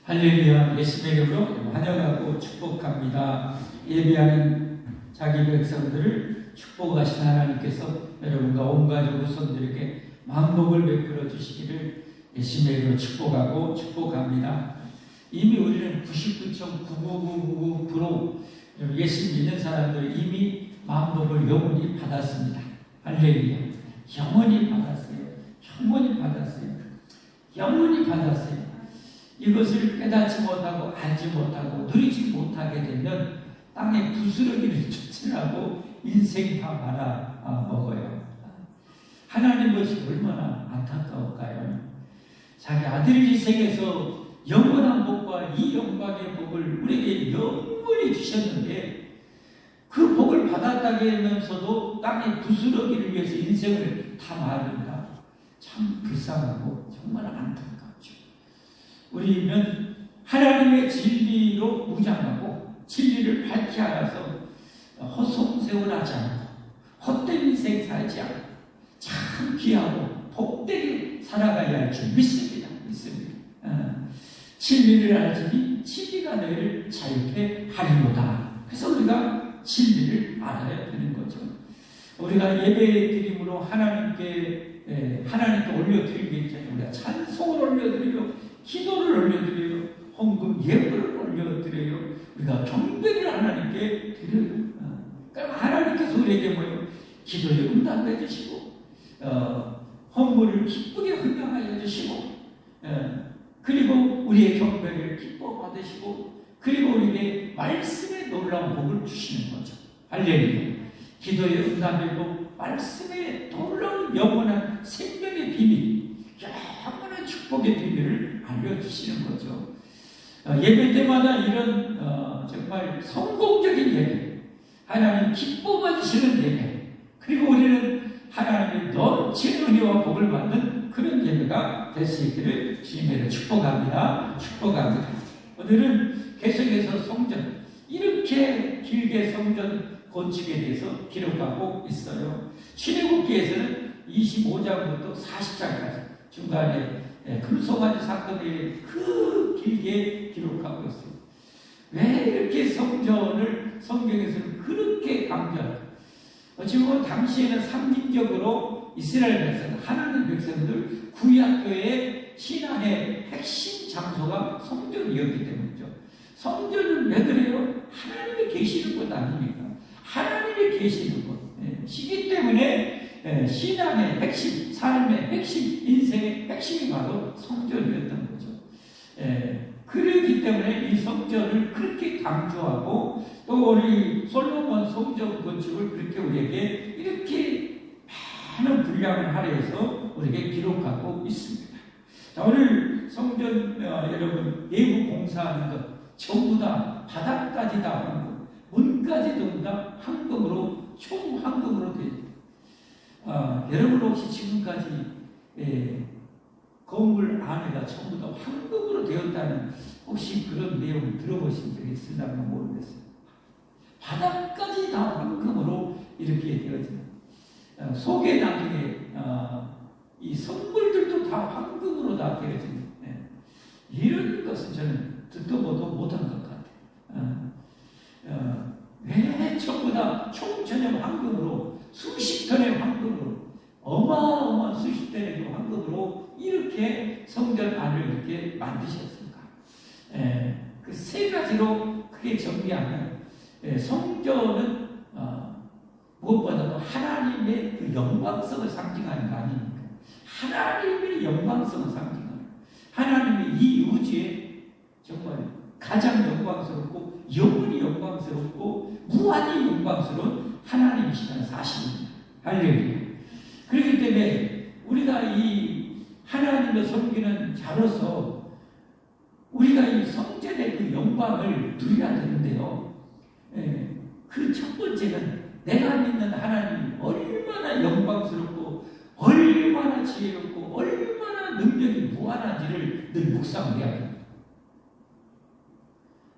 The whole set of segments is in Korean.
할렐루야. 예수의 이름으로 환영하고 축복합니다. 예배하는 자기 백성들을 축복하신 하나님께서 여러분과 온 가족 후손들에게 만복을 베풀어 주시기를 예수의 이름으로 축복하고 축복합니다. 이미 우리는 99.99999% 예수 믿는 사람들 이미 만복을 영원히 받았습니다. 할렐루야. 영원히 받았어요. 영원히 받았어요. 영원히 받았어요. 이것을 깨닫지 못하고 알지 못하고 누리지 못하게 되면 땅에 부스러기를 쫓으라고 인생 다 말아먹어요. 하나님 것이 얼마나 안타까울까요? 자기 아들을 희생해서 영원한 복과 이 영광의 복을 우리에게 영원히 주셨는데 그 복을 받았다게 하면서도 땅에 부스러기를 위해서 인생을 다 말합니다. 참 불쌍하고 정말 안타깝죠. 우리는 하나님의 진리로 무장하고 진리를 밝히 알아서 헛송세월하지 않고 헛된 인생 살지 않고 참 귀하고 복되게 살아가야 할 줄 믿습니다. 진리를 알지니 진리가 너희를 자유케 하리로다. 그래서 우리가 진리를 알아야 되는 거죠. 우리가 예배 드림으로 하나님께 올려드리기 전에 우리가 찬송을 올려드리고 기도를 올려드려요. 헌금 예물을 올려드려요. 우리가 경배를 하나님께 드려요. 그럼 하나님께서 우리에게 뭐예요? 기도를 응답해 주시고 헌물을 기쁘게 헌금하여 주시고 그리고 우리의 경배를 기뻐 받으시고 그리고 우리에게 말씀의 놀라운 복을 주시는 거죠. 할렐루야. 기도의 응답이고 말씀의 놀라운 영원한 생명의 비밀, 영원한 축복의 비밀을 알려주시는 거죠. 예배 때마다 이런 정말 성공적인 예배, 하나님 기뻐 받으시는 예배, 그리고 우리는 하나님의 넘치는 은혜와 복을 받는 그런 예배가 될 수 있기를 주님으로 축복합니다. 축복합니다. 오늘은 계속해서 성전, 이렇게 길게 성전 건축에 대해서 기록하고 있어요. 출애굽기에서는 25장부터 40장까지 중간에 금송아지 사건에 그 길게 기록하고 있어요. 왜 이렇게 성전을 성경에서는 그렇게 강조할까요? 지금 당시에는 상징적으로 이스라엘 백성, 하나님 백성들 구약교의 신앙의 핵심 장소가 성전이었기 때문이죠. 성전은 왜 그래요? 하나님이 계시는 것 아닙니까? 하나님이 계시는 것. 시기 때문에 신앙의 핵심, 삶의 핵심, 인생의 핵심이 바로 성전이었던 거죠. 그렇기 때문에 이 성전을 그렇게 강조하고 또 우리 솔로몬 성전 건축을 그렇게 우리에게 이렇게 많은 분량을 할애해서 우리에게 기록하고 있습니다. 자, 오늘 성전 여러분 내부 공사하는 것 전부 다 바닥까지 다 황금, 문까지 전부 다 황금으로 총 황금으로 되어 있습니다. 여러분 혹시 지금까지 건물 안에가 전부 다 황금으로 되었다는 혹시 그런 내용을 들어보신 적이 있으려면 모르겠어요. 바닥까지 다 황금으로 이렇게 되어집니다. 속에 나중에 이 선물들도 다 황금으로 다 되어집니다. 이런 것은 저는 듣도 보도 못한 것 같아요. 왜 전부 다 총천연 황금으로 수십 톤의 황금으로 어마어마한 수십 톤의 황금으로 이렇게 성전 안을 이렇게 만드셨습니다. 그 세 가지로 크게 정리하면 성전은 무엇보다도 하나님의 그 영광성을 상징하는 거 아닙니까? 하나님의 영광성을 상징하는 하나님의 이 우주에 정말 가장 영광스럽고 영원히 영광스럽고 무한히 영광스러운 하나님이시라는 사실입니다. 할렐루야. 그렇기 때문에 우리가 이 하나님을 섬기는 자로서 우리가 이 성전의 그 영광을 누려야 되는데요. 그 첫 번째는 내가 믿는 하나님이 얼마나 영광스럽고 얼마나 지혜롭고 얼마나 능력이 무한한지를 늘 묵상을 해야 됩니다.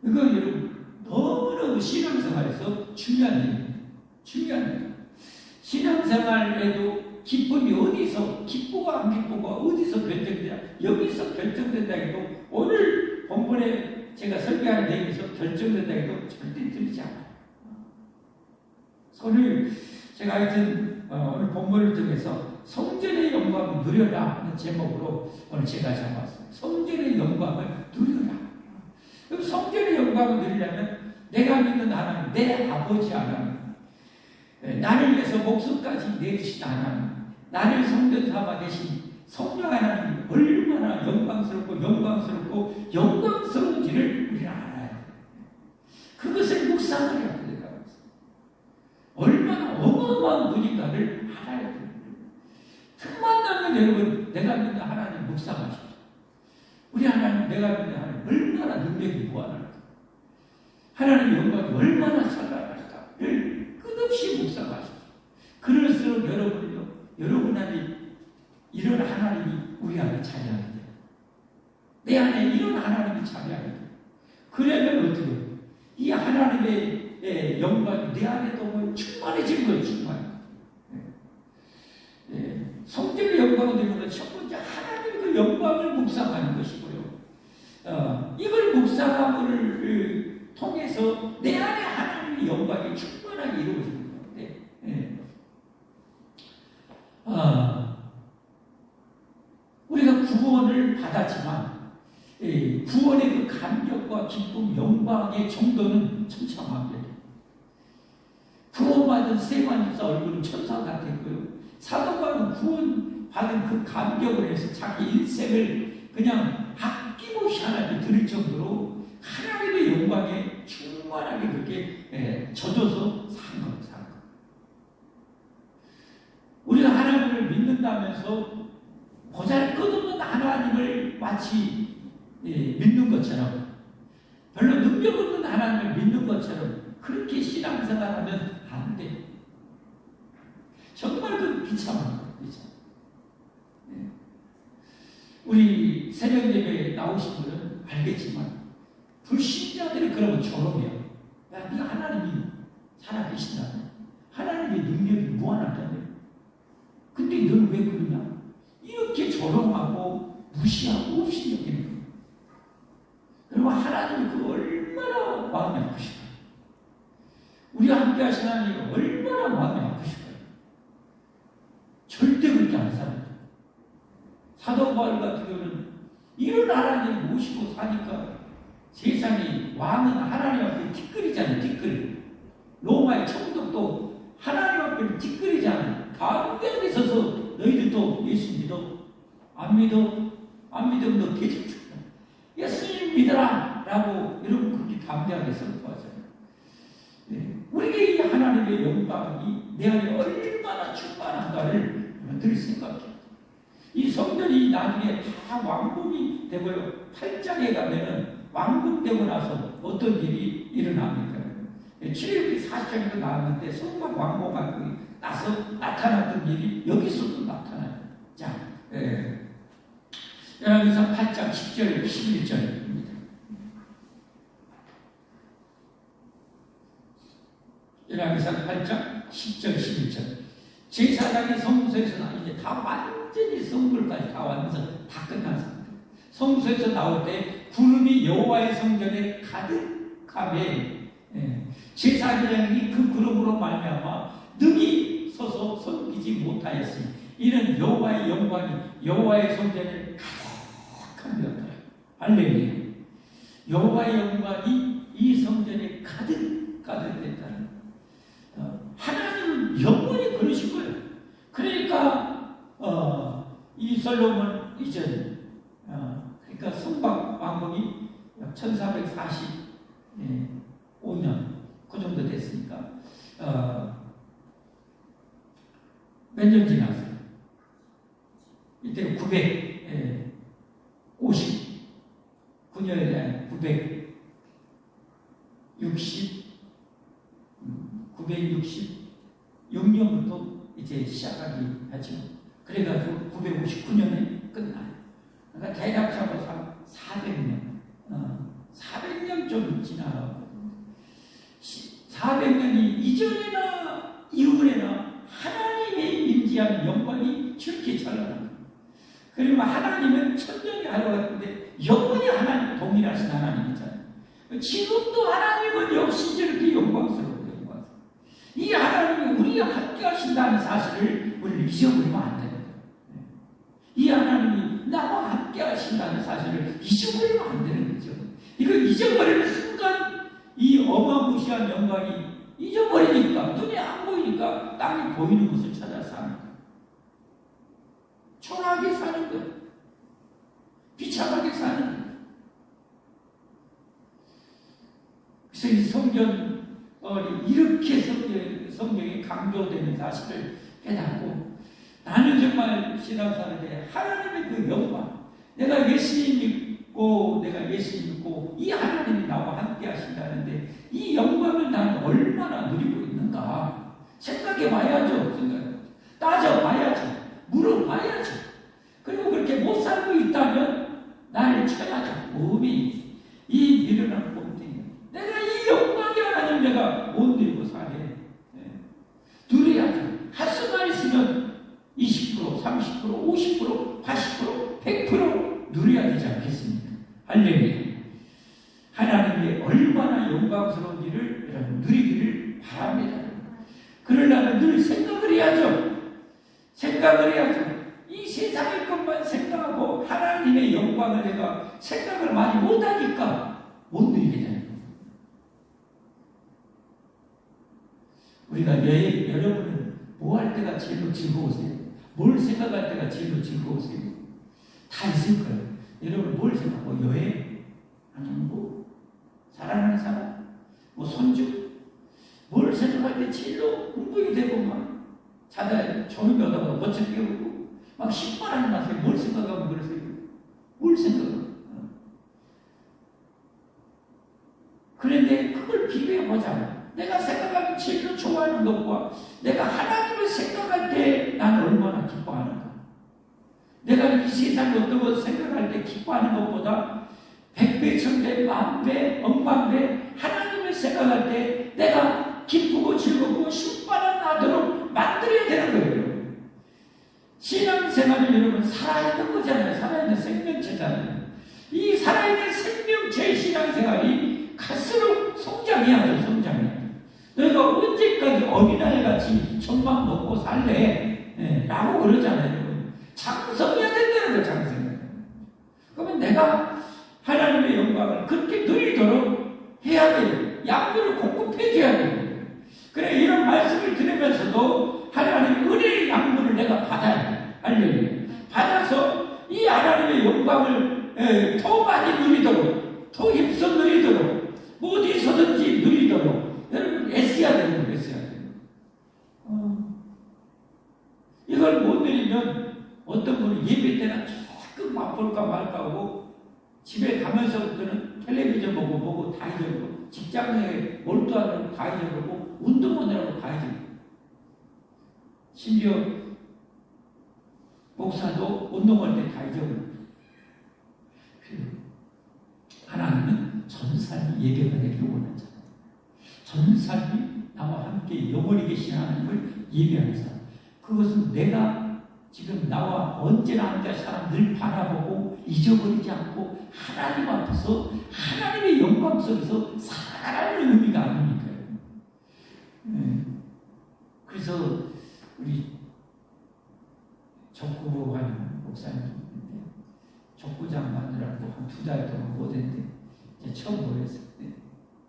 이거 여러분 너무너무 신앙생활에서 중요한 일입니다. 중요한 일. 신앙생활에도 기쁨이 기쁘고 안 기쁘고 어디서 결정되냐? 여기서 결정된다 해도 오늘 본문 본문에 제가 설교하는 내용에서 결정된다 해도 절대 들리지 않아요. 오늘 제가 하여튼 오늘 본문을 통해서 성전의 영광을 누려라 하는 제목으로 오늘 제가 잡았어요. 성전의 영광을 누려라. 그럼 성전의 영광을 누리려면 내가 믿는 하나님, 내 아버지 하나님, 나를 위해서 목숨까지 내주신 하나님, 나를 성전 삼아 대신 성령 하나님이 얼마나 영광스러운지를 우리는 알아야 돼요. 그것을 묵상하려고 합니다. 얼마나 어마어마한 분인가를 알아야 돼요. 틈만 나면 여러분, 내가 믿는 하나님 묵상하십시오. 우리 하나님, 내가 믿는 하나님 얼마나 능력이 무한할까, 하나님의 영광이 얼마나 찬란할까를 끝없이 묵상하십시오. 그럴수록 여러분 안에 이런 하나님이 우리 안에 자리하게 돼요. 내 안에 이런 하나님이 자리하게 돼요. 그러면 어떻게 해요? 이 하나님의 영광이 내 안에 너무 충만해진 거예요. 성전의 영광을 드리는 첫 번째 하나님의 그 영광을 묵상하는 것이고요. 이걸 묵상함을 통해서 내 안에 하나님의 영광이 충만하게 이루어지는 건데, 우리가 구원을 받았지만 구원의 그 감격과 기쁨, 영광의 정도는 천차만별이에요. 구원받은 세마님사 얼굴은 천사 같았고요. 사도 바울은 구원받은 그 감격을 해서 자기 인생을 그냥 아낌없이 하나님께 드릴 정도로 하나님의 영광에 충만하게 그렇게 젖어서 산 겁니다. 우리가 하나님을 믿는다면서 보잘것없는 하나님을 마치 믿는 것처럼, 별로 능력 없는 하나님을 믿는 것처럼 그렇게 신앙생활하면 안 돼. 정말 그 비참한 거예요. 우리 새벽 예배에 나오신 분은 알겠지만 불신자들이 그러면 조롱해요. 야, 네가 하나님이 살아계신다네, 하나님의 능력이 무한하다네, 근데 너는 왜 그러냐? 이렇게 조롱하고 무시하고 없이 여기는 거예요. 여러분, 하나님이 그 얼마나 마음이 아프실까요? 우리가 함께 하신 하나님이 얼마나 마음이 아프실까요? 절대 그렇게 안 살아요. 사도 바울 같은 경우는 이런 하나님을 모시고 사니까 세상에 왕은 하나님 앞에 티끌이잖아요. 티끌. 로마의 총독도 하나님 앞에 티끌이잖아요. 가운데 서서 너희들도 예수 믿어? 안 믿어? 안 믿으면 너 개집다. 예수님 믿어라! 라고 여러분 그렇게 담대하게 선포하잖아요. 우리가 이 하나님의 영광이 내 안에 얼마나 충만한가를 늘 생각해요. 이 성전이 나중에 다 왕궁이 되고요. 8장에 가면은 왕궁되고 나서 어떤 일이 일어납니까? 출애굽기 40장에도 나왔는데 성막 왕궁하고 나서 나타났던 일이 여기서도 나타나요. 자, 열왕기상 8장 10절 11절입니다. 열왕기상 8장 10절 11절. 제사장이 성소에서 이제 다 완전히 성불까지 다 완성 다 끝난 상태. 성소에서 나올 때 구름이 여호와의 성전에 가득하매 제사장이 그 구름으로 말미암아 능히 서서 섬기지 못하였으니 이는 여호와의 영광이 여호와의 성전을 가득한 되었다. 할렐루야. 여호와의 영광이 이 성전에 가득됐다는 하나님은 영원히 그러신 거예요. 그러니까 이 솔로몬 이전 그러니까 성박 왕궁이 1445년 그 정도 됐으니까 몇 년 지났어요? 이때 959년에 966년부터 이제 시작하기 하죠. 그래가지고 959년에 끝나요. 그러니까 대략적으로 400년, 400년 좀 지나가고 400년이 이전에나 이후에나 하나님의 임재하는 영광이 저렇게 찬란합니다. 그러면 하나님은 천년이 하루 같은데 영원히 하나님 동일하신 하나님이잖아요. 지금도 하나님은 역시 저렇게 영광스러워요. 이 하나님이 우리와 함께 하신다는 사실을 우리는 잊어버리면 안 돼요. 이 하나님이 나와 함께 하신다는 사실을 잊어버리면 안 되는 거죠. 이걸 잊어버리는 순간 이 어마무시한 영광이 잊어버리니까, 눈에 안 보이니까 땅에 보이는 것을 찾아 사는 거예요. 초라하게 사는 거예요. 비참하게 사는 거예요. 그래서 이 성경이 이렇게 성경이 강조되는 사실을 깨닫고, 나는 정말 신앙생활에 하나님의 그 영광, 내가 예수님 믿고 이 하나님이 나와 함께 하신다는데 이 영광을 나는 얼마나 누리고 있는가 생각해 봐야죠. 따져봐야죠. 물어봐야죠. 그리고 그렇게 못 살고 있다면 나를 쳐야죠. 몸이 이 미련한 꼼탱이, 내가 이 영광의 하나님 내가 못 누리고 사네. 누려야죠. 할 수만 있으면 20%, 30%, 50%, 80%, 100% 누려야 되지 않겠습니까? 할렐루야. 하나님의 얼마나 영광스러운지를 여러분 누리기를 바랍니다. 그러려면 늘 생각을 해야죠. 생각을 해야죠. 이 세상의 것만 생각하고 하나님의 영광을 내가 생각을 많이 못하니까 못 누리게 되는 거예요. 우리가 여러분은 뭐 할 때가 제일로 즐거우세요? 뭘 생각할 때가 제일로 즐거우세요? 다 있을 거예요. 여러분 뭘 생각하고, 여행? 아니면 뭐 사랑하는 사람? 뭐 손주? 뭘 생각할 때 제일로 흥분이 되고 막 자다 졸음이 오다가 멋쩍 깨우고 막 신발하는 맛에 뭘 생각하고 그러세요? 뭘 생각하고? 그런데 그걸 비교해보자. 내가 생각하기 제일로 좋아하는 것과 내가 하나님을 생각할 때 나는 얼마나 기뻐하는가. 내가 이 세상에 어떤 것을 생각할 때 기뻐하는 것보다 100배, 1000배, 10,000배, 10,000배 하나님을 생각할 때 내가 기쁘고 즐겁고 슈퍼한 나도록 만들어야 되는 거예요. 신앙생활은 여러분 살아있는 거잖아요. 살아있는 생명체잖아요. 이 살아있는 생명체의 신앙생활이 갈수록 성장해야 돼요. 성장해야 돼요. 너희가 언제까지 어린아이같이 천만 먹고 살래? 라고 그러잖아요. 장성해야 된다는 거예요. 장성해야. 그러면 내가 하나님의 영광을 그렇게 누리도록 해야 돼요. 양분을 공급해줘야 돼요. 그래, 이런 말씀을 들으면서도 하나님의 은혜의 양분을 내가 받아야 돼요. 할렐루야. 받아서 이 하나님의 영광을 더 많이 누리도록, 더 힘써 누리도록, 어디서든지 누리도록 여러분 애써야 되는 거예요. 애써야 돼요. 이걸 못 누리면 어떤 분은 예배 때는 조금 맛볼까 말까 하고 집에 가면서부터는 텔레비전 보고 다 잊어버리고, 직장에 몰두하느라고 다 잊어버리고, 운동하느라고 다 잊어버리고, 심지어 목사도 운동할 때 다 잊어버리고. 하나님은 전사님 예배하기를 원하잖아요. 전사님이 나와 함께 영원히 계신 하나님을 예배하는 사람. 그것은 내가 지금 나와 언제나 앉아 사람 늘 바라보고 잊어버리지 않고 하나님 앞에서 하나님의 영광 속에서 살아가는 의미가 아닙니까요? 그래서 우리 족구하는 목사님인데 족구장 만들라고 한 2달 동안 못했는데 이제 처음 모였을 때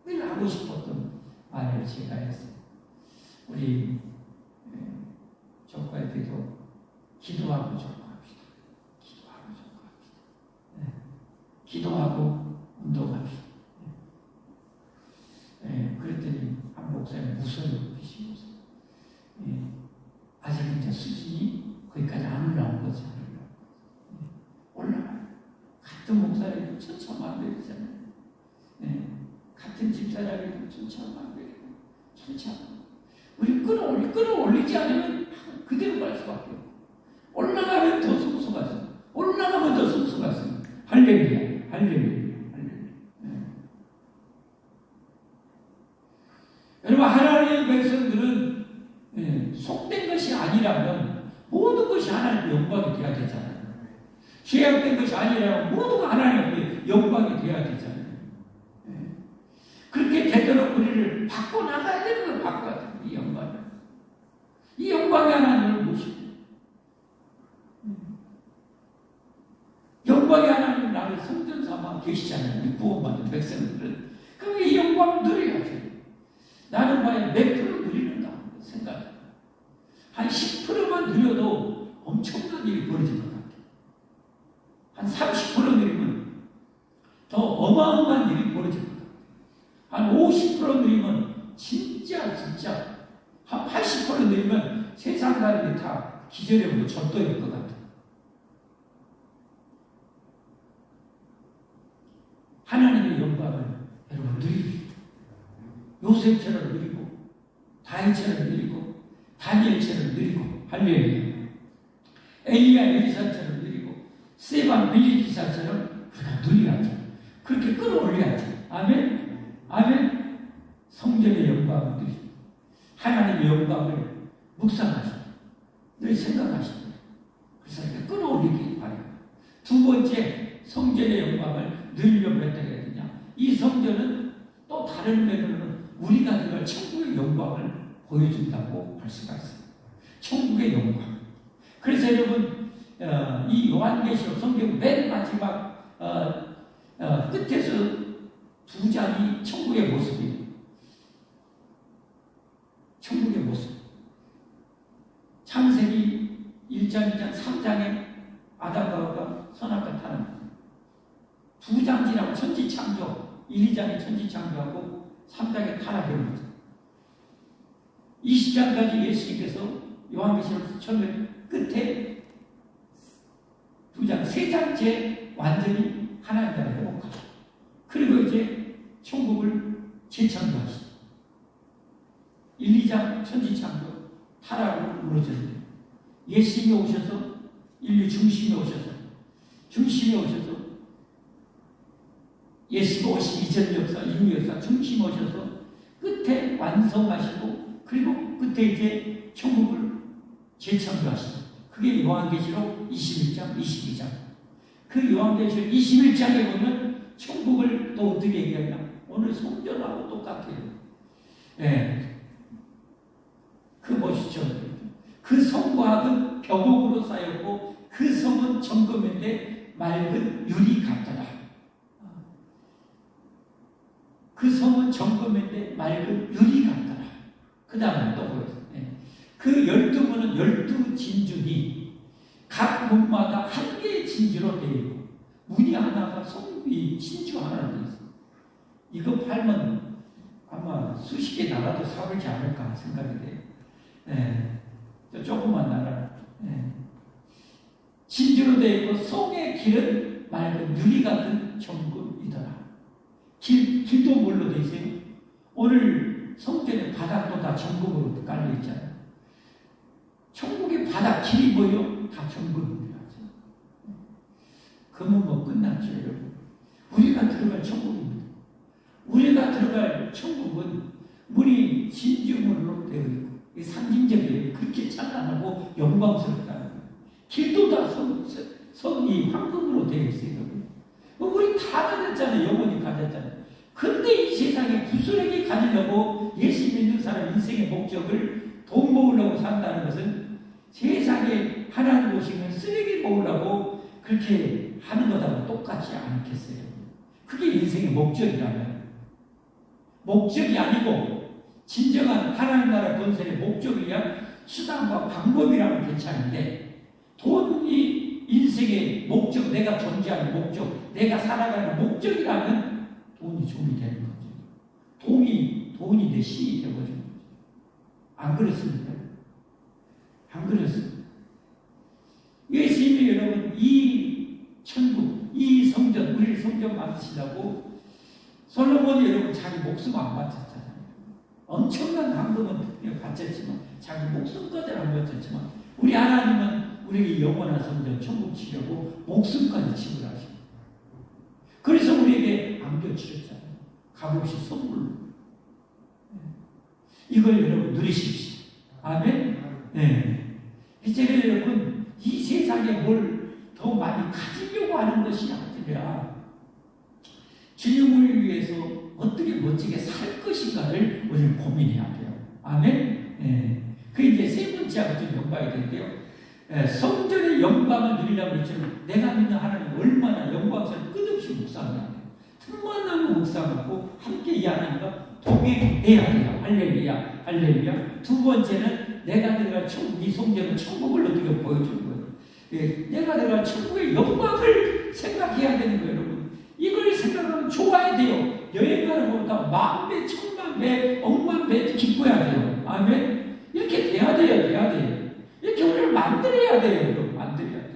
늘 하고 싶었던 말을 제가 했어요. 우리 족구할 때도 기도하고 족구합시다. 기도하고 족구합시다. 기도하고 운동합시다. 그랬더니 한 목사님 무서워요. 비시면서 아직 이제 수준이 거기까지 안 올라온 거죠. 올라가요. 같은 목사님도 천차만별이잖아요. 같은 집사람이도 천차만별이고 천차만별. 우리 끌어올리지 않으면 그대로 갈 수밖에 없고, 올라가면 더 숭숭하죠. 올라가면 더 숭숭하죠. 할렐루야, 할렐루야, 할렐루야. 여러분, 하나님의 백성들은 속된 것이 아니라면 모든 것이 하나님의 영광이 되어야 되잖아요. 죄악된 것이 아니라면 모두가 하나님 앞에 영광의 하나님 나를 성전 삼아 계시잖아요. 구원받은 백성들은. 그럼 이 영광을 누려야죠. 나는 과연 몇 프로 누리는가 생각해. 한 10%만 누려도 엄청난 일이 벌어질 것 같아요. 한 30% 누리면 더 어마어마한 일이 벌어질 것 같아요. 한 50% 누리면 진짜 한 80% 누리면 세상 사람들이 다 기절해보고 절도일 것 같아요. 하나님의 영광을 여러분 누리십시오. 요셉처럼 누리고 다윗처럼 누리고 다니엘처럼 누리고 할렐루야. 엘리야 엘리사처럼 누리고 세반 빌리 기사처럼 우리가 누려야죠. 그렇게 끌어올려야죠. 아멘. 아멘. 성전의 영광을 누리십시오. 하나님의 영광을 묵상하시고 늘 생각하시고 그래서 이렇게 끌어올리기 바랍니다. 두 번째 성전의 영광을 누리려면 어떻게 해야 되냐. 이 성전은 또 다른 면으로는 우리가 들어갈 천국의 영광을 보여준다고 할 수가 있어요. 천국의 영광. 그래서 여러분 이 요한계시록 성경 맨 마지막 끝에서 두 장이 천국의 모습이에요. 천국의 모습. 창세기 1장, 2장, 3장에 아담과 하와가 선악과 타는 두 장지라고 천지창조 1, 2장에 천지창조하고 3장에 타락하는 거죠. 20장까지 예수님께서 요한계시록 처음에 끝에 두 장, 세 장째 완전히 하나님 나라 회복하죠. 그리고 이제 천국을 재창조하시죠. 1, 2장 천지창조 타락으로 무너졌는데 예수님이 오셔서 인류 중심에 오셔서 예수가 오신 이전 역사, 이후 역사 중심에 오셔서 끝에 완성하시고 그리고 끝에 이제 천국을 재창조하시죠. 그게 요한계시록 21장, 22장. 그 요한계시록 21장에 보면 천국을 또 어떻게 얘기하냐. 오늘 성전하고 똑같아요. 네. 그 보시죠. 그 성곽은 벽옥으로 쌓였고 그 성은 정금인데 맑은 유리 같더라. 그 성은 정금인데 맑은 유리 같더라. 그 다음에 또 보여요. 그 12문은 12진주니 각 문마다 한 개의 진주로 되어 있고 문이 하나가 성이 진주 하나로 되어 있어요. 이거 팔면 아마 수십 개 나라도 사버리지 않을까 생각이 돼요. 네. 저 조그만 나라. 네. 진주로 되어 있고 성의 길은 맑은 유리 같은 정금이더라. 길도 뭘로 되어 있어요? 오늘 성전의 바닥도 다 정금으로 깔려 있잖아요. 천국의 바닥 길이 뭐예요? 다 정금입니다. 그러면 뭐 끝났죠, 여러분. 우리가 들어갈 천국입니다. 우리가 들어갈 천국은 문이 진주문으로 되어 있고 상징적이에요. 그렇게 찬란하고 영광스럽다는 거예요. 길도 다 성이 황금으로 되어 있어요. 우리 다 가졌잖아요. 영원히 가졌잖아요. 근데 이 세상에 부스러기 가지려고 예수 믿는 사람 인생의 목적을 돈 모으려고 산다는 것은 세상에 하나님 오시면 쓰레기 모으려고 그렇게 하는 것하고 똑같지 않겠어요? 그게 인생의 목적이라면 목적이 아니고 진정한 하나님 나라 건설의 목적을 위한 수단과 방법이라면 괜찮은데 돈이 인생의 목적, 내가 존재하는 목적, 내가 살아가는 목적이라면 돈이 종이 되는 거죠. 돈이 내 신이 되어버리는 거죠. 안 그렇습니까? 안 그렇습니다. 예수님이 여러분 이 천국, 이 성전, 우리를 성전 만드시려고 솔로몬이 여러분 자기 목숨 안 바쳤잖아요. 엄청난 황금은 바쳤지만 자기 목숨까지 안 바쳤지만 우리 하나님은 우리에게 영원한 성전 천국 치려고 목숨까지 지불하시고 그래서 우리에게 안겨주셨잖아요. 값없이 선물로. 이걸 여러분 누리십시오. 아멘? 네. 이제 여러분 이 세상에 뭘 더 많이 가지려고 하는 것이 아니라 주님을 위해서 어떻게 멋지게 살 것인가를 우리는 고민해야 돼요. 아멘? 네. 그 이제 세 번째하고 좀 연관이 되는데요. 성전의 영광을 누리려고 했지만 내가 믿는 하나님 얼마나 영광스러운 끝없이 묵상해야 돼요. 틈만 나면 묵상하고 함께 이 하나님과 동행해야 돼요. 할렐루야, 할렐루야. 두 번째는 내가 들어갈 천국, 이 성전은 천국을 어떻게 보여주는 거예요. 내가 들어갈 천국의 영광을 생각해야 되는 거예요, 여러분. 이걸 생각하면 좋아야 돼요. 여행 가는 것보다 만배, 천만배, 억만배 기뻐야 돼요. 아멘. 이렇게 돼야 돼요, 돼야 돼요. 이렇게 우리를 만들어야 돼요, 여러분. 만들어야 돼요.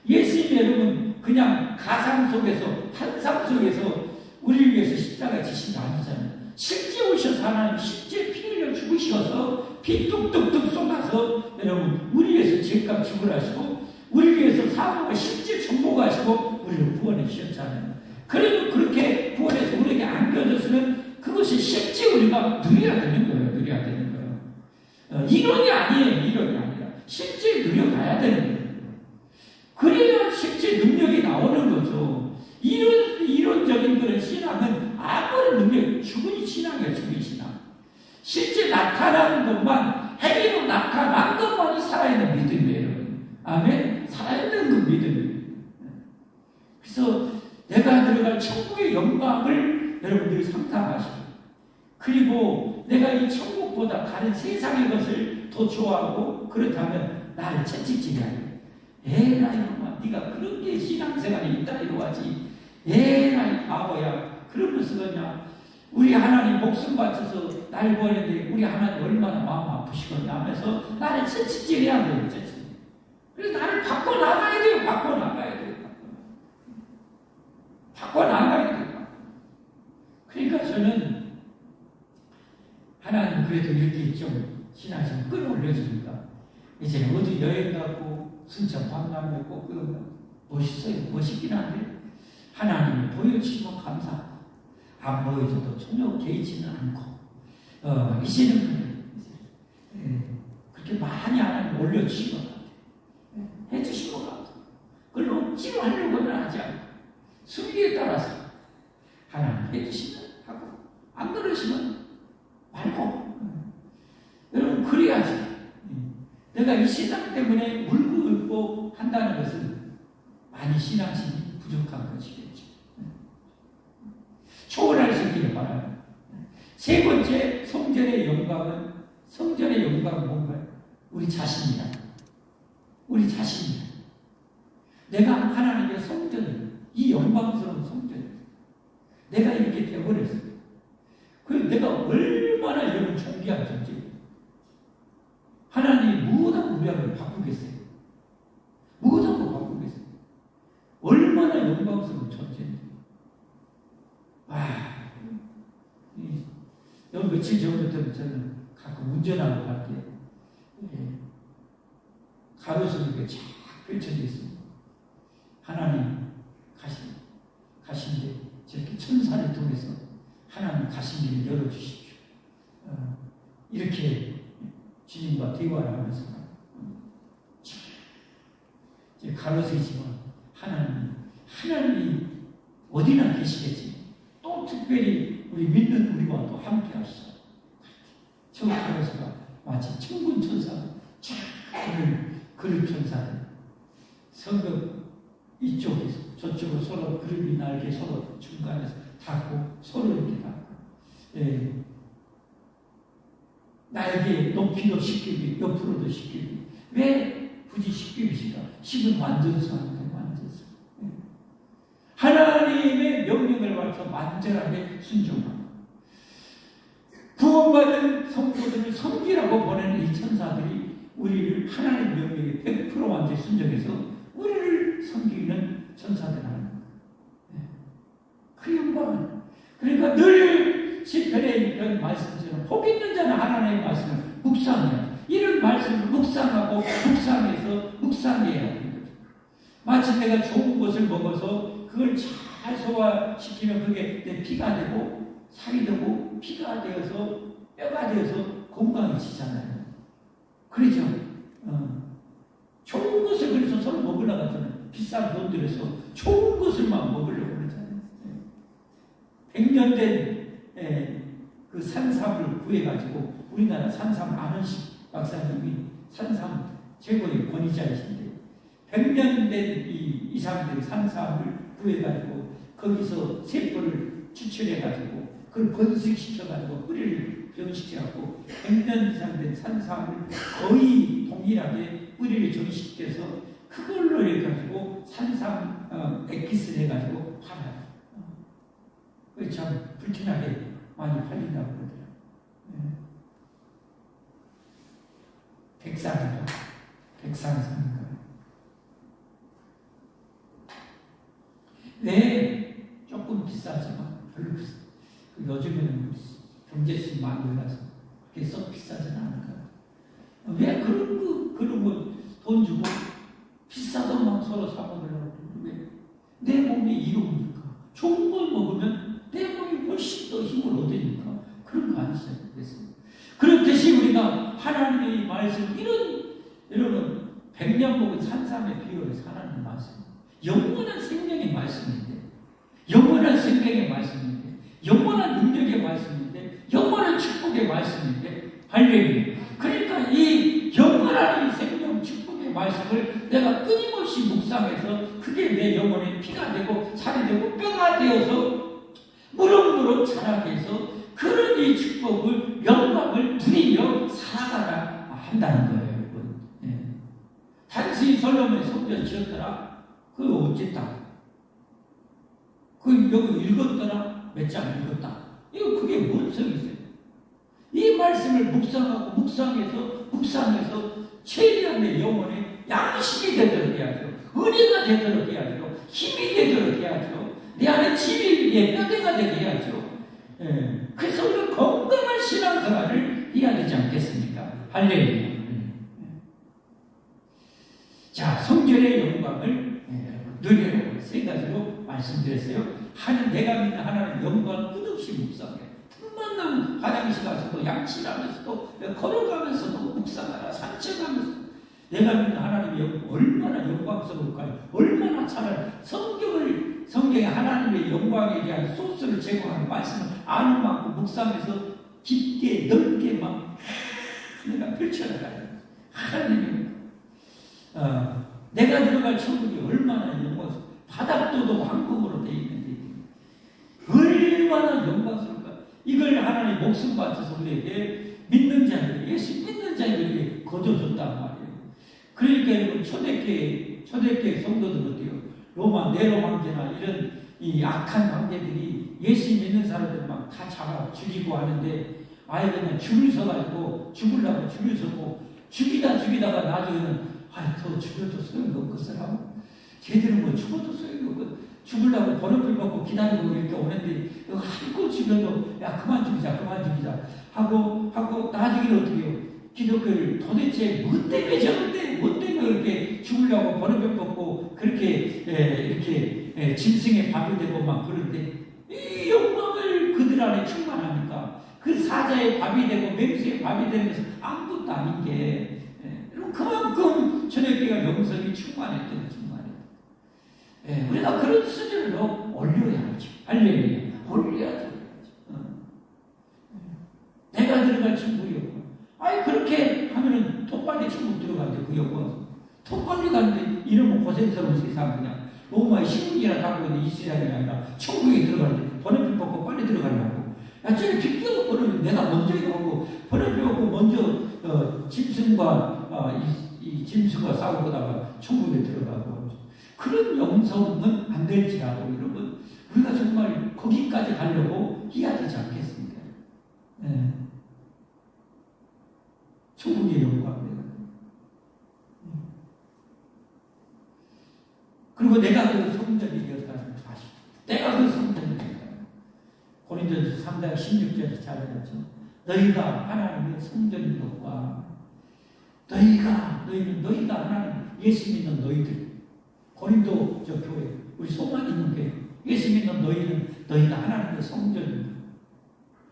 예수님 여러분 그냥 가상 속에서, 환상 속에서 우리를 위해서 십자가 지신 게 아니잖아요. 실제 오셔서 하나님 실제 피 흘려 죽으셔서 피 뚝뚝뚝 쏟아서 여러분 우리 위해서 죄값 지불하시고 우리 위해서 사망을 실제 정복하시고 우리를 구원해 주셨잖아요. 그러면 그렇게 구원해서 우리에게 안겨졌으면 그것이 실제 우리가 누려야 되는 거예요. 누려야 되는 거예요. 이론이 아니에요. 이론이 아니라 실제 누려가야 되는 거예요. 그래야 실제 능력이 나오는 거죠. 이론적인 그런 신앙은 아무런 능력, 죽은 신앙이에요. 죽은 신앙. 실제 나타나는 것만, 행위로 나타난 것만이 살아있는 믿음이에요. 여러분. 아멘? 살아있는 그 믿음이에요. 그래서 내가 들어갈 천국의 영광을 여러분들이 상상하시고, 그리고 내가 이 천국보다 다른 세상의 것을 더 좋아하고, 그렇다면 나를 채찍질해야 돼. 에라이 놈아, 네가 그런 게 신앙생활이 있다 이러하지. 에라이 바보야. 그러면서 그냥 우리 하나님 목숨 바쳐서 날 보냈는데 우리 하나님 얼마나 마음 아프시겠냐 하면서 나를 채찍질해야 돼요. 채찍질. 그래서 나를 바꿔나가야 돼요. 바꿔나가야 돼요. 바꿔나가야 돼요. 그러니까 저는 하나님 그래도 이렇게 좀 신앙심을 끌어올려줍니다. 이제 어디 여행 가고 순천 방문 맺고 그러면 멋있어요. 멋있긴 한데 하나님이 보여주시면 감사하고 안 보여줘도 전혀 개의치는 않고 이제는 그렇게 많이 하나님 올려주신 것 같아요. 해주신 것 같아요. 그걸 억지로 하려고는 하지 않고 순리에 따라서 하나님 해주시면 하고 안 그러시면 말고 여러분 그래야지. 내가 이 세상 때문에 울고 울고 한다는 것은 많이 신앙심이 부족한 것이겠죠. 초월할 수 있기를 바랍니다. 세 번째 성전의 영광은 뭔가요? 우리 자신이다. 우리 자신이다. 내가 하나님의 성전이다. 이 영광스러운 성전이다. 내가 이렇게 되어버렸어요. 그래서 내가 얼마나 여러분 존귀한 존재예요. 하나님이 무엇하고 우리를 바꾸겠어요? 무엇하고 바꾸겠어요? 얼마나 영광스러운 존재인데. 여러분 며칠 전부터 저는 가끔 운전하고 갈 때 가로수로 이렇게 쫙 펼쳐져 있습니다. 하나님 가신데 저렇게 천사를 통해서 하나님 가신 길을 열어주십시오. 이렇게 주님과 대화를 하면서 이제 가로수이지만 하나님이 어디나 계시겠지. 또 특별히 우리 믿는 우리와 또 함께 하시죠. 저 가로수가 마치 천군 천사가 쫙 그릇 천사를 성벽 이쪽에서 저쪽으로 서로 그릇이 날개 서로 중간에서 닿고 서로 이렇게 닿고 날개 높이도 10규빗 옆으로도 10규빗. 왜 굳이 10규빗일까? 10은 완전수하니까 완전수. 하나님의 명령을 받쳐 완전하게 순종합니다. 구원받은 성도들을 섬기라고 보내는 이 천사들이 우리를 하나님의 명령에 100% 완전히 순종해서 우리를 섬기는 천사들 하는 거예요. 그 영광은 그러니까 늘 시편에 있는 말씀처럼 복 있는 자는 하나님의 말씀을 묵상해요. 이런 말씀을 묵상하고 묵상해야 합니다. 마치 내가 좋은 것을 먹어서 그걸 잘 소화시키면 그게 내 피가 되고 살이 되고 피가 되어서 뼈가 되어서 건강해지잖아요. 그렇죠? 좋은 것을 그래서 서로 먹으려고 하잖아요. 비싼 돈 들여서 좋은 것을만 먹으려고 그러잖아요. 100년 된 그 산삼을 구해가지고 우리나라 산삼 안원식 박사님이 산삼 최고의 권위자이신데 100년 된 이 사람들이 산 사람을 구해가지고 거기서 세포를 추출해가지고 그걸 번식시켜가지고 뿌리를 변식시켜갖고 100년 이상 된 산 사람을 거의 동일하게 뿌리를 전시시켜서 그걸로 해가지고 산삼 액기스를 해가지고 팔아요. 그게 참 불티나게 많이 팔린다고 그러더라고요. 백상이죠. 백상삼인가. 왜 조금 비싸지만 별로 비싸. 요즘에는 경제수익 많이 올라서 그게 썩 비싸지는 않을까요? 왜 그런 거 돈 주고 비싸도 막 서로 사먹으려고 왜? 내 몸이 이로우니까 좋은 걸 먹으면 내 몸이 훨씬 더 힘을 얻으니까 그런 거 아니시죠? 그렇듯이 우리가 하나님의 말씀 이런 100년 먹은 산삼의 비유에서 하나님의 말씀 영원한 생명의 말씀인데 영원한 생명의 말씀인데 영원한 능력의 말씀인데 영원한 축복의 말씀인데 할렐루야. 그러니까 이 영원한 생명 축복의 말씀을 내가 끊임없이 묵상해서 그게 내 영혼의 피가 되고 살이 되고 뼈가 되어서 무럭무럭 자라게 해서 그런 이 축복을 영광을 누리며 살아가라 한다는 거예요, 여러분. 단순히 솔로몬이 성전 지었더라. 그거 어쨌다. 그 여기 읽었더라. 몇 장 읽었다. 이거 그게 뭔 성이 있어요? 이 말씀을 묵상해서 최대한 내 영혼에 양식이 되도록 해야죠. 은혜가 되도록 해야죠. 힘이 되도록 해야죠. 내 안에 진리의 뼈대가 되게 해야죠. 그래서 우리가 건강한 신앙생활을 해야 되지 않겠습니까? 할렐루야. 자, 성전의 영광을 누리라고 세 가지로 말씀드렸어요. 내가 믿는 하나님 영광을 끝없이 묵상해. 틈만 나면 화장실 가서도 양치하면서도 걸어가면서도 묵상하라. 산책하면서 내가 믿는 하나님의 얼마나 영광스러울까요? 얼마나 차라리 성경에 하나님의 영광에 대한 소스를 제공하는 말씀을 아는 만큼 묵상해서 깊게 넓게 막 내가 펼쳐나가요. 하나님의 내가 들어갈 천국이 얼마나 영광스러워. 바닥도도 황금으로 되어 있는데 얼마나 영광스러울까. 이걸 하나님 목숨 바쳐서 우리에게 믿는 자에게 예수 믿는 자에게 거둬줬단 말이에요. 그러니까 여러분 초대교회 성도들 어때요? 네로 황제나 이런 이 악한 황제들이 예수 믿는 사람들 막 다 잡아 죽이고 하는데 아예 그냥 줄을 서가지고 죽으려고 줄을 서고 죽이다가 나중에는 더 죽여도 소용이 없겠어라고. 쟤들은 뭐 죽어도 소용이 없고 죽으려고 번호를 받고 기다리고 이렇게 오는데 한껏 죽여도 야 그만 죽이자 하고 나중에는 어떻게 해요? 기독교를 도대체 뭐 때문에 그렇게 죽으려고 번호를 받고 그렇게 이렇게 짐승의 밥이 되고 막 그런데 이 영광을 그들 안에 충만하니까 그 사자의 밥이 되고 맹수의 밥이 되는 것은 아무것도 아닌 게 그만큼 저녁에가 영성이 충만했던 충만해. 우리가 그런 수준으로 올려야 하죠. 할렐루야. 올려야 돼요. 내가 들어갈 천국이었고. 그렇게 하면은 더 빨리 천국 들어간대, 그 영광. 더 빨리 가는데 이러면 고생스러운 세상 그냥 로마의 신문이라 하고 있는 이스라엘이 아니라 천국에 들어가는데 번호표 받고 빨리 들어가려고. 저기 비껴 번호표 내가 먼저 하고 번호표 받고 먼저 짐승과 이 짐승과 싸우다가 천국에 들어가고 그런 영성은 안 될지라도 여러분 우리가 정말 거기까지 가려고 해야 되지 않겠습니까? 천국의 영광 그리고 내가 그 성전이 되었다는 사실 내가 그 성전이 되었다. 고린도전서 3장 16절에 잘 읽었죠. 너희가 하나님의 성전인 것과 너희가 하나님 예수 믿는 너희들 고린도 저 교회 우리 소망 있는 교회 예수 믿는 너희가 하나님의 성전입니다.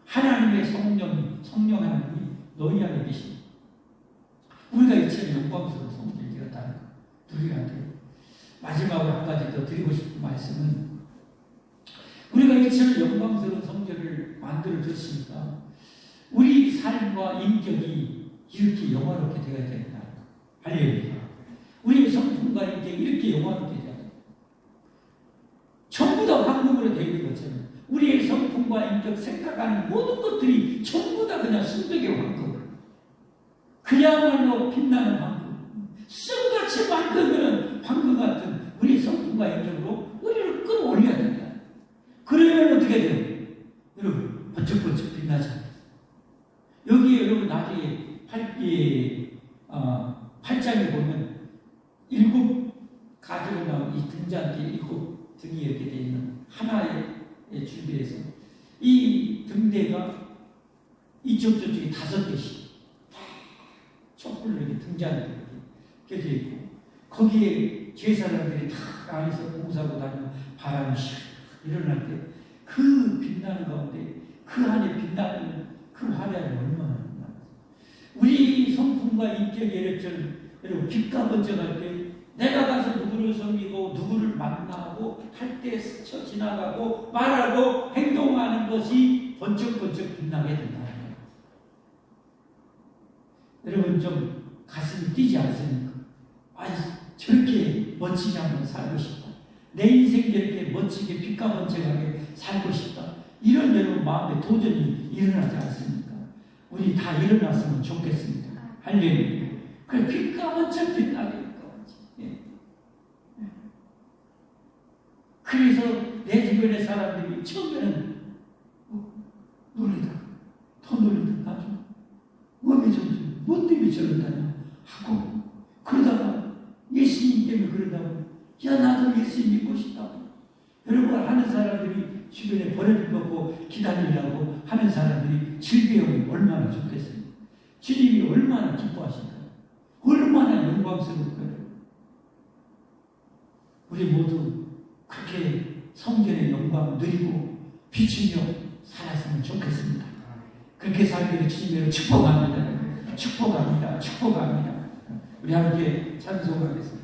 하나님의 성령 하나님이 너희 안에 계십니다. 우리가 이처럼 영광스러운 성전이 되었다는 거 누려야 돼요. 마지막으로 한 가지 더 드리고 싶은 말씀은 우리가 이처럼 영광스러운 성전을 만들어줬으니까 우리 삶과 인격이 이렇게 영화롭게 되어야 된다. 할렐루야. 우리의 성품과 이렇게 영화로 되잖아요. 전부 다 황금으로 되어 있는 것처럼 우리의 성품과 인격, 생각하는 모든 것들이 전부 다 그냥 순백의 황금. 그야말로 빛나는 황금. 쑥같이 만들면 황금 같은 우리의 성품과 인격으로 우리를 끌어올려야 된다. 그러면 어떻게 돼요? 여러분, 번쩍번쩍 빛나잖아요. 여기에 여러분 나중에 8장에 보면 7 가지고 나온 이 등잔대 7 등이 이렇게 되어 있는 하나의 줄기에서 이 등대가 이쪽 저쪽에 5개씩 촛불로 이렇게 등잔대 이렇게 껴져 있고 거기에 제사장들이 다 안에서 봉사하고 다니면 바람이 샥 일어날 때 그 빛나는 가운데 그 안에 빛나는 그 화려함이 얼마나 빛나는지. 우리 성품과 인격 예력처럼 여러분 빛과 번쩍할 때 내가 가서 누구를 섬기고 누구를 만나고 할 때 스쳐 지나가고 말하고 행동하는 것이 번쩍번쩍 빛나게 된다는 거예요. 여러분 좀 가슴이 뛰지 않습니까? 아니 저렇게 멋지게 한번 살고 싶다. 내 인생 이렇게 멋지게 빛과 번쩍하게 살고 싶다. 이런 여러분 마음에 도전이 일어나지 않습니까? 우리 다 일어났으면 좋겠습니다. 할렐루야. 그래 빛과 번쩍 빛나게. 그래서 내 주변의 사람들이 처음에는 놀리다, 더 놀리다, 나중에 뭐 때문에 저런다냐 하고 그러다가 예수님 때문에 그러다가 야 나도 예수님 믿고 싶다. 여러분 하는 사람들이 주변에 버려질 거고 기다리려고 하는 사람들이 질병이 얼마나 좋겠어요. 주님이 얼마나 기뻐하실까요? 얼마나 영광스러울까요? 우리 모두 그렇게 성전의 영광을 누리고 비추며 살았으면 좋겠습니다. 그렇게 살기를 주님으로 축복합니다. 축복합니다. 축복합니다. 우리 함께 찬송하겠습니다.